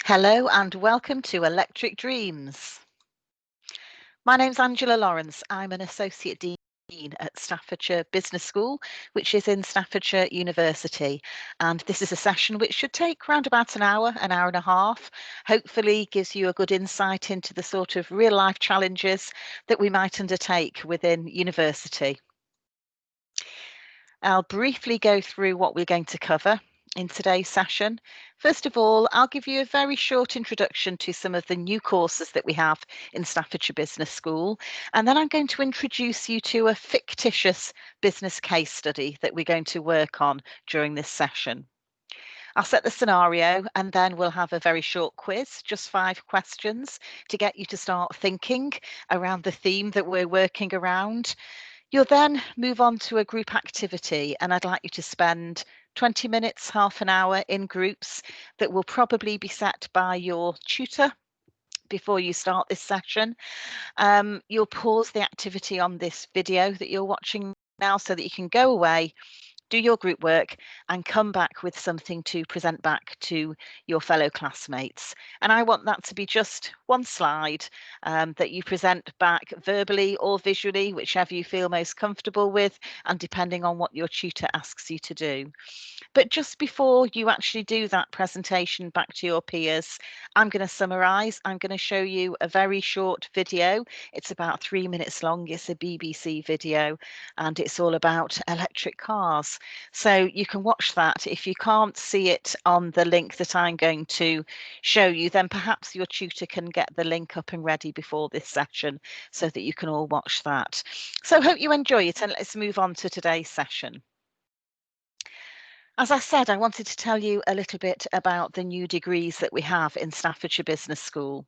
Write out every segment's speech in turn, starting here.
Hello and welcome to Electric Dreams. My name's Angela Lawrence. I'm an Associate Dean at Staffordshire Business School, which is in Staffordshire University. And this is a session which should take around about an hour and a half. Hopefully gives you a good insight into the sort of real life challenges that we might undertake within university. I'll briefly go through what we're going to cover in today's session. First of all, I'll give you a very short introduction to some of the new courses that we have in Staffordshire Business School, and then I'm going to introduce you to a fictitious business case study that we're going to work on during this session. I'll set the scenario and then we'll have a very short quiz, just 5 questions to get you to start thinking around the theme that we're working around. You'll then move on to a group activity, and I'd like you to spend 20 minutes, half an hour in groups that will probably be set by your tutor before you start this session. You'll pause the activity on this video that you're watching now so that you can go away, do your group work and come back with something to present back to your fellow classmates. And I want that to be just one slide that you present back verbally or visually, whichever you feel most comfortable with, and depending on what your tutor asks you to do. But just before you actually do that presentation back to your peers, I'm going to summarise. I'm going to show you a very short video. It's about 3 minutes long. It's a BBC video and it's all about electric cars. So you can watch that. If you can't see it on the link that I'm going to show you, then perhaps your tutor can get the link up and ready before this session so that you can all watch that. So hope you enjoy it, and let's move on to today's session. As I said, I wanted to tell you a little bit about the new degrees that we have in Staffordshire Business School.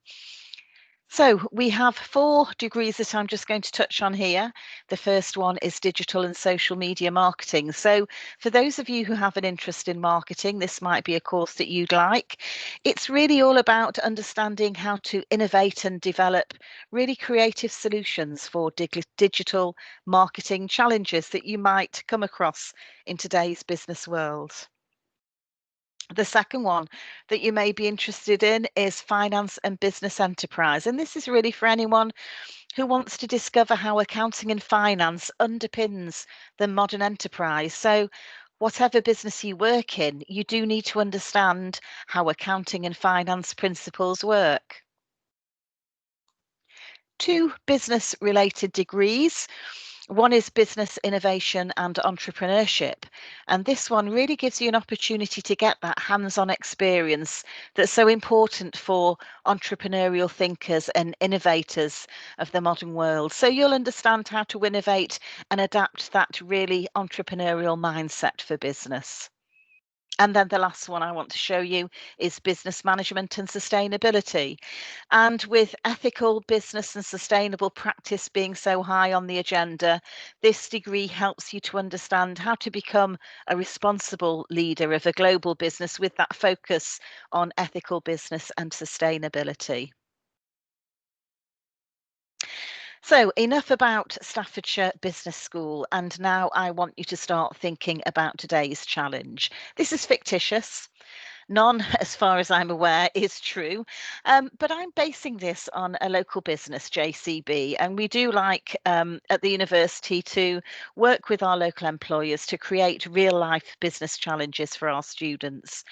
So we have 4 degrees that I'm just going to touch on here. The first one is digital and social media marketing. So for those of you who have an interest in marketing, this might be a course that you'd like. It's really all about understanding how to innovate and develop really creative solutions for digital marketing challenges that you might come across in today's business world. The second one that you may be interested in is finance and business enterprise. And this is really for anyone who wants to discover how accounting and finance underpins the modern enterprise. So whatever business you work in, you do need to understand how accounting and finance principles work. 2 business related degrees. One is business innovation and entrepreneurship. And this one really gives you an opportunity to get that hands-on experience that's so important for entrepreneurial thinkers and innovators of the modern world. So you'll understand how to innovate and adapt that really entrepreneurial mindset for business. And then the last one I want to show you is business management and sustainability. And with ethical business and sustainable practice being so high on the agenda, this degree helps you to understand how to become a responsible leader of a global business with that focus on ethical business and sustainability. So enough about Staffordshire Business School, and now I want you to start thinking about today's challenge. This is fictitious. None, as far as I'm aware, is true. But I'm basing this on a local business, JCB, and we do like at the university to work with our local employers to create real life business challenges for our students.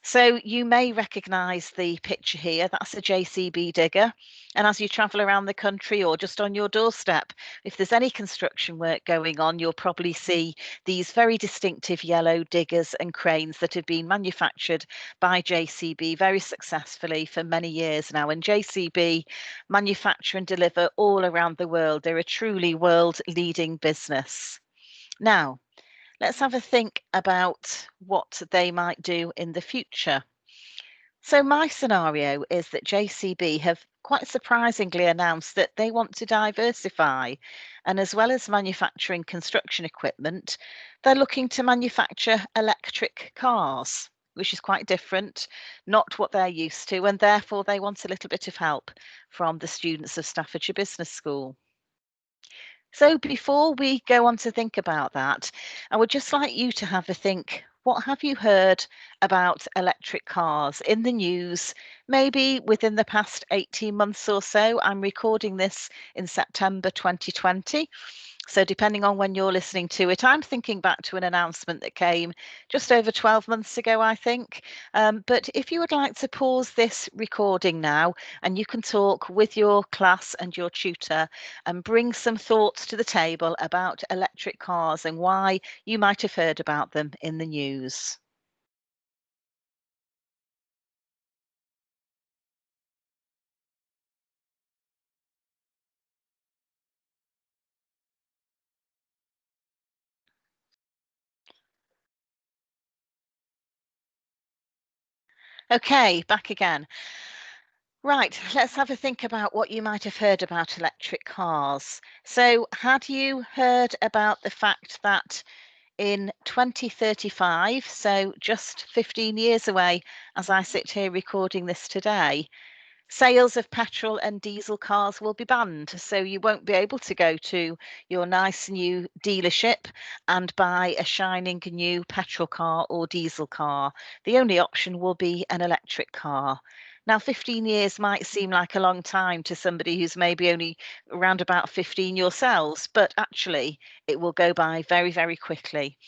So you may recognise the picture here. That's a JCB digger. And as you travel around the country or just on your doorstep, if there's any construction work going on, you'll probably see these very distinctive yellow diggers and cranes that have been manufactured by JCB very successfully for many years now. And JCB manufacture and deliver all around the world. They're a truly world-leading business. Now, let's have a think about what they might do in the future. So my scenario is that JCB have quite surprisingly announced that they want to diversify, and as well as manufacturing construction equipment, they're looking to manufacture electric cars, which is quite different, not what they're used to, and therefore they want a little bit of help from the students of Staffordshire Business School. So before we go on to think about that, I would just like you to have a think, what have you heard about electric cars in the news, maybe within the past 18 months or so. I'm recording this in September 2020. So, depending on when you're listening to it, I'm thinking back to an announcement that came just over 12 months ago, I think. But if you would like to pause this recording now, and you can talk with your class and your tutor and bring some thoughts to the table about electric cars and why you might have heard about them in the news. Okay, back again. Right, let's have a think about what you might have heard about electric cars. So, had you heard about the fact that in 2035, so just 15 years away as I sit here recording this today, sales of petrol and diesel cars will be banned. So you won't be able to go to your nice new dealership and buy a shining new petrol car or diesel car. The only option will be an electric car. Now, 15 years might seem like a long time to somebody who's maybe only around about 15 yourselves, but actually, it will go by very, very quickly.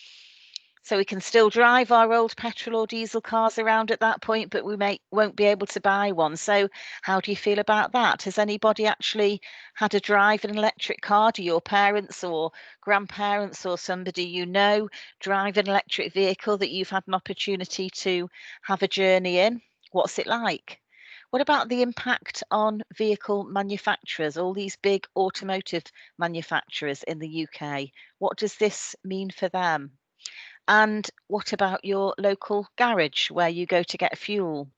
So we can still drive our old petrol or diesel cars around at that point, but won't be able to buy one. So how do you feel about that? Has anybody actually had a drive in an electric car? Do your parents or grandparents or somebody you know drive an electric vehicle that you've had an opportunity to have a journey in? What's it like? What about the impact on vehicle manufacturers, all these big automotive manufacturers in the UK? What does this mean for them? And what about your local garage where you go to get fuel?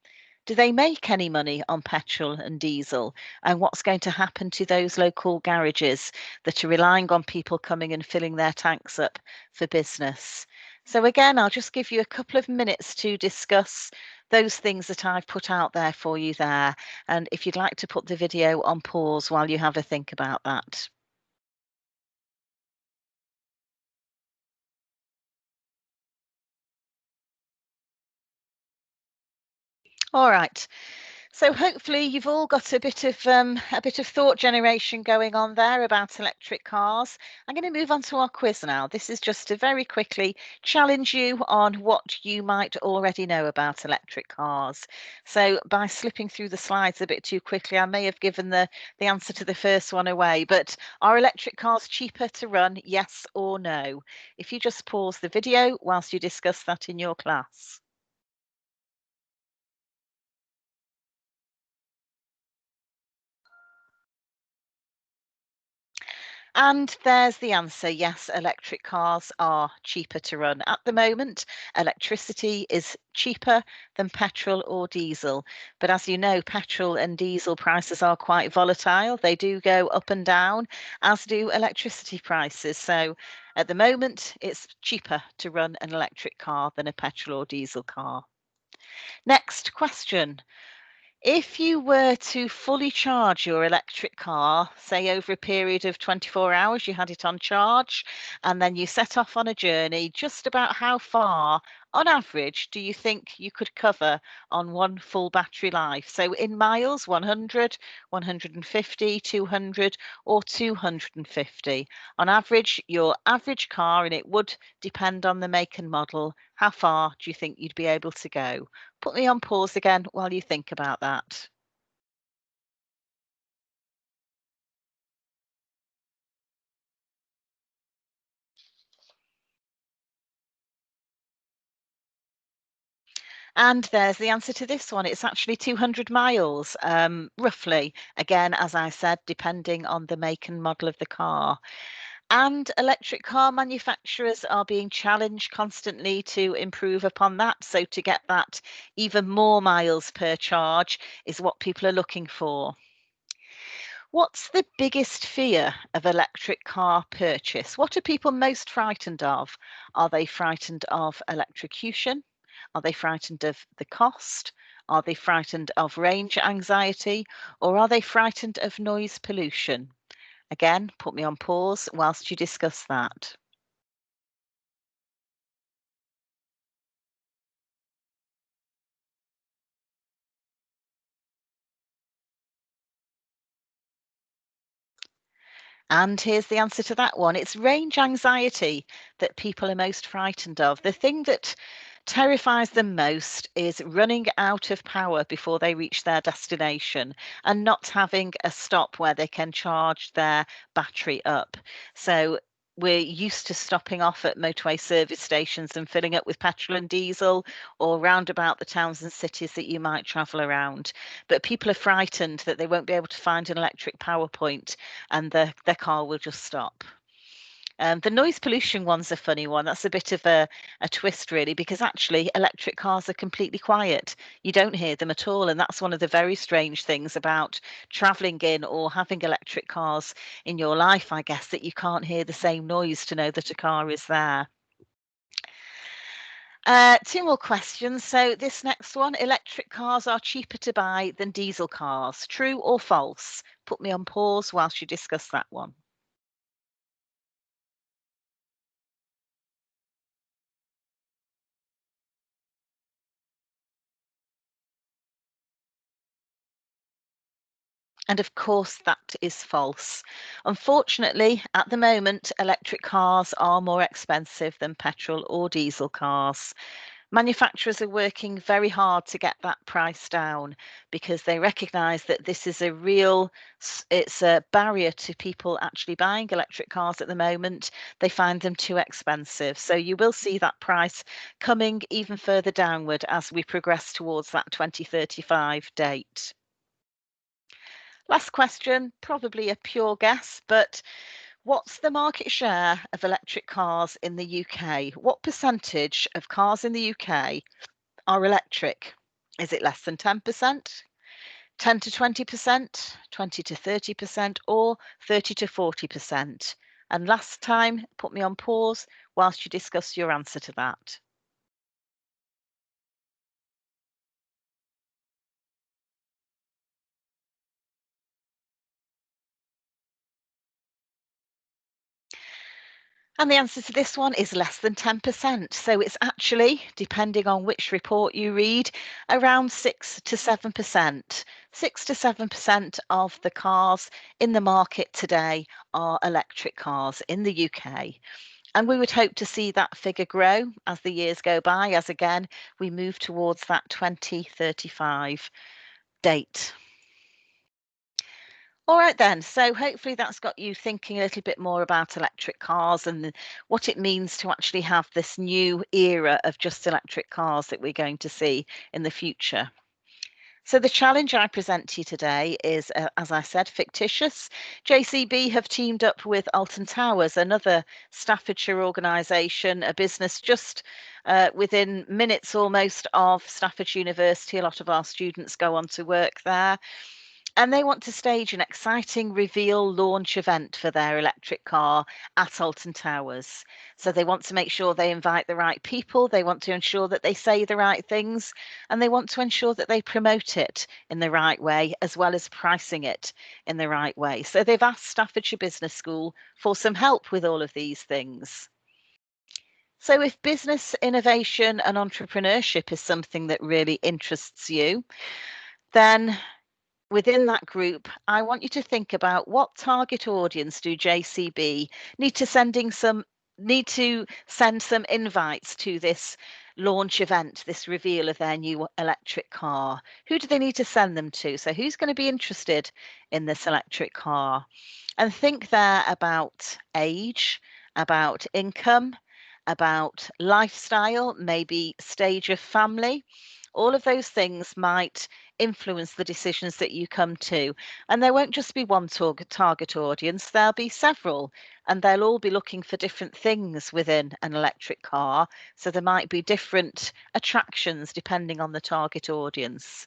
Do they make any money on petrol and diesel? And what's going to happen to those local garages that are relying on people coming and filling their tanks up for business? So, again, I'll just give you a couple of minutes to discuss those things that I've put out there for you there. And if you'd like to put the video on pause while you have a think about that. All right. So hopefully you've all got a bit of thought generation going on there about electric cars. I'm going to move on to our quiz now. This is just to very quickly challenge you on what you might already know about electric cars. So by slipping through the slides a bit too quickly, I may have given the answer to the first one away. But are electric cars cheaper to run? Yes or no? If you just pause the video whilst you discuss that in your class. And there's the answer. Yes, electric cars are cheaper to run. At the moment, electricity is cheaper than petrol or diesel. But as you know, petrol and diesel prices are quite volatile. They do go up and down, as do electricity prices. So at the moment, it's cheaper to run an electric car than a petrol or diesel car. Next question. If you were to fully charge your electric car, say over a period of 24 hours, you had it on charge, and then you set off on a journey, just about how far, on average, do you think you could cover on one full battery life? So in miles, 100, 150, 200, or 250. On average, your average car, and it would depend on the make and model, how far do you think you'd be able to go? Put me on pause again while you think about that. And there's the answer to this one. It's actually 200 miles, roughly. Again, as I said, depending on the make and model of the car. And electric car manufacturers are being challenged constantly to improve upon that. So, to get that even more miles per charge is what people are looking for. What's the biggest fear of electric car purchase? What are people most frightened of? Are they frightened of electrocution? Are they frightened of the cost? Are they frightened of range anxiety? Or are they frightened of noise pollution? Again, put me on pause whilst you discuss that. And here's the answer to that one. It's range anxiety that people are most frightened of. The thing that terrifies them most is running out of power before they reach their destination and not having a stop where they can charge their battery up. So we're used to stopping off at motorway service stations and filling up with petrol and diesel or round about the towns and cities that you might travel around. But people are frightened that they won't be able to find an electric power point and their car will just stop. The noise pollution one's a funny one. That's a bit of a twist, really, because actually electric cars are completely quiet. You don't hear them at all. And that's one of the very strange things about traveling in or having electric cars in your life, I guess, that you can't hear the same noise to know that a car is there. Two more questions. So this next one, electric cars are cheaper to buy than diesel cars. True or false? Put me on pause whilst you discuss that one. And of course, that is false. Unfortunately, at the moment, electric cars are more expensive than petrol or diesel cars. Manufacturers are working very hard to get that price down because they recognise that this is a real, it's a barrier to people actually buying electric cars at the moment. They find them too expensive. So you will see that price coming even further downward as we progress towards that 2035 date. Last question, probably a pure guess, but what's the market share of electric cars in the UK? What percentage of cars in the UK are electric? Is it less than 10%, 10 to 20%, 20 to 30%, or 30 to 40%? And last time, put me on pause whilst you discuss your answer to that. And the answer to this one is less than 10%. So it's actually, depending on which report you read, around 6 to 7%. 6 to 7% of the cars in the market today are electric cars in the UK. And we would hope to see that figure grow as the years go by, as again, we move towards that 2035 date. All right then. So hopefully that's got you thinking a little bit more about electric cars and what it means to actually have this new era of just electric cars that we're going to see in the future. So the challenge I present to you today is, as I said, fictitious. JCB have teamed up with Alton Towers, another Staffordshire organisation, a business just within minutes almost of Staffordshire University. A lot of our students go on to work there. And they want to stage an exciting reveal launch event for their electric car at Alton Towers. So they want to make sure they invite the right people, they want to ensure that they say the right things, and they want to ensure that they promote it in the right way, as well as pricing it in the right way. So they've asked Staffordshire Business School for some help with all of these things. So, if business innovation and entrepreneurship is something that really interests you, then within that group, I want you to think about what target audience do JCB need to need to send some invites to this launch event, this reveal of their new electric car. Who do they need to send them to? So who's going to be interested in this electric car? And think there about age, about income, about lifestyle, maybe stage of family. All of those things might influence the decisions that you come to. And there won't just be one target audience, there'll be several, and they'll all be looking for different things within an electric car. So there might be different attractions depending on the target audience.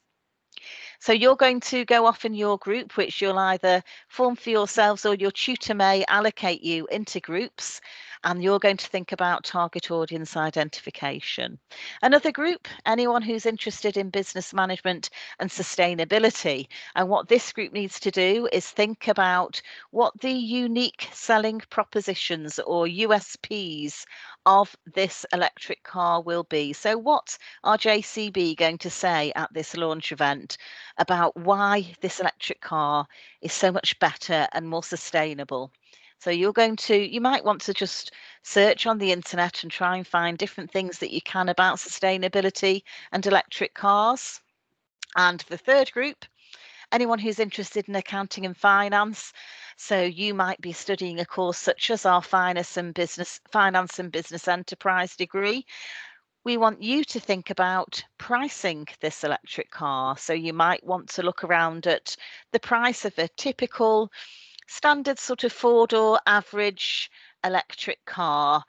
So you're going to go off in your group, which you'll either form for yourselves or your tutor may allocate you into groups, and you're going to think about target audience identification. Another group, anyone who's interested in business management and sustainability. And what this group needs to do is think about what the unique selling propositions or USPs of this electric car will be. So what are JCB going to say at this launch event about why this electric car is so much better and more sustainable? So you might want to just search on the internet and try and find different things that you can about sustainability and electric cars. And the third group, anyone who's interested in accounting and finance. So you might be studying a course such as our finance and business enterprise degree. We want you to think about pricing this electric car. So you might want to look around at the price of a typical standard sort of four-door average electric car,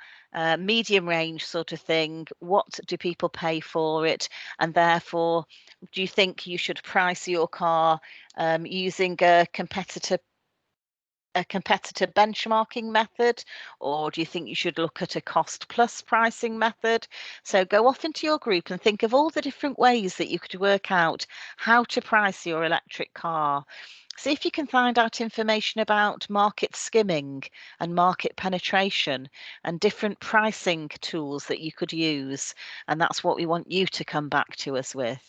medium range sort of thing. What do people pay for it? And therefore, do you think you should price your car using a competitor benchmarking method, or do you think you should look at a cost plus pricing method? So go off into your group and think of all the different ways that you could work out how to price your electric car. See if you can find out information about market skimming and market penetration and different pricing tools that you could use. And that's what we want you to come back to us with.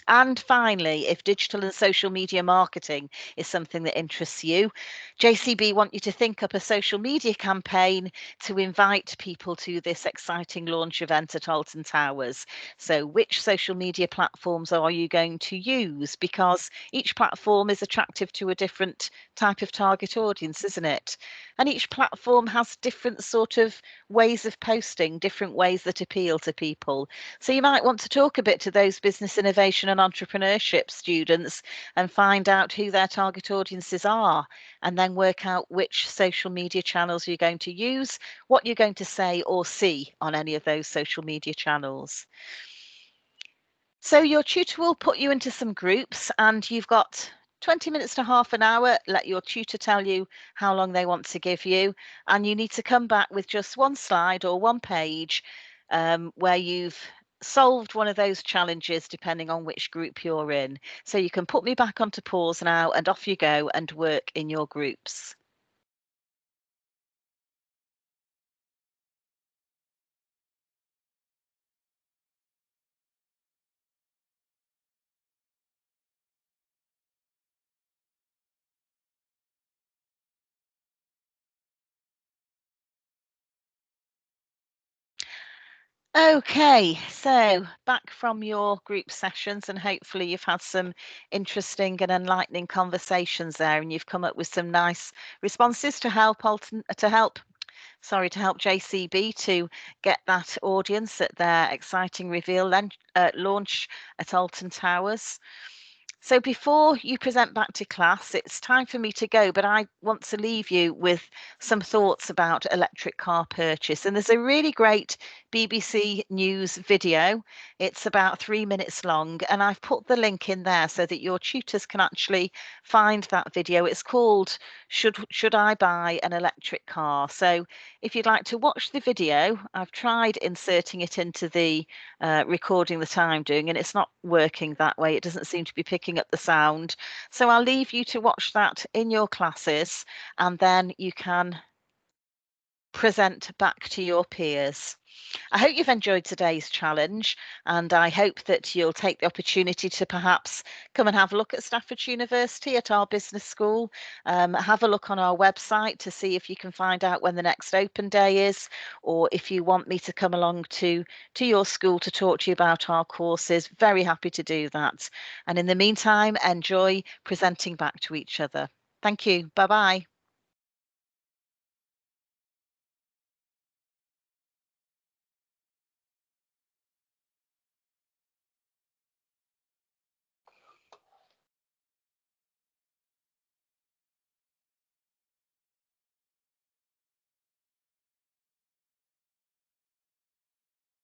And finally, if digital and social media marketing is something that interests you, JCB want you to think up a social media campaign to invite people to this exciting launch event at Alton Towers. So which social media platforms are you going to use? Because each platform is attractive to a different type of target audience, isn't it? And each platform has different sort of ways of posting, different ways that appeal to people. So you might want to talk a bit to those business innovation and entrepreneurship students and find out who their target audiences are, and then work out which social media channels you're going to use, what you're going to say or see on any of those social media channels. So your tutor will put you into some groups, and you've got 20 minutes to half an hour. Let your tutor tell you how long they want to give you, and you need to come back with just one slide or one page where you've solved one of those challenges depending on which group you're in. So you can put me back onto pause now, and off you go and work in your groups. Okay, so back from your group sessions, and hopefully you've had some interesting and enlightening conversations there, and you've come up with some nice responses to help to help JCB to get that audience at their exciting launch at Alton Towers. So before you present back to class, it's time for me to go, but I want to leave you with some thoughts about electric car purchase. And there's a really great BBC News video. It's about 3 minutes long, and I've put the link in there so that your tutors can actually find that video. It's called Should I Buy an Electric Car? So if you'd like to watch the video, I've tried inserting it into the recording that I'm doing, and it's not working that way. It doesn't seem to be picking up the sound. So I'll leave you to watch that in your classes, and then you can present back to your peers. I hope you've enjoyed today's challenge, and I hope that you'll take the opportunity to perhaps come and have a look at Staffordshire University at our business school. Have a look on our website to see if you can find out when the next open day is, or if you want me to come along to your school to talk to you about our courses. Very happy to do that. And in the meantime, enjoy presenting back to each other. Thank you. Bye-bye.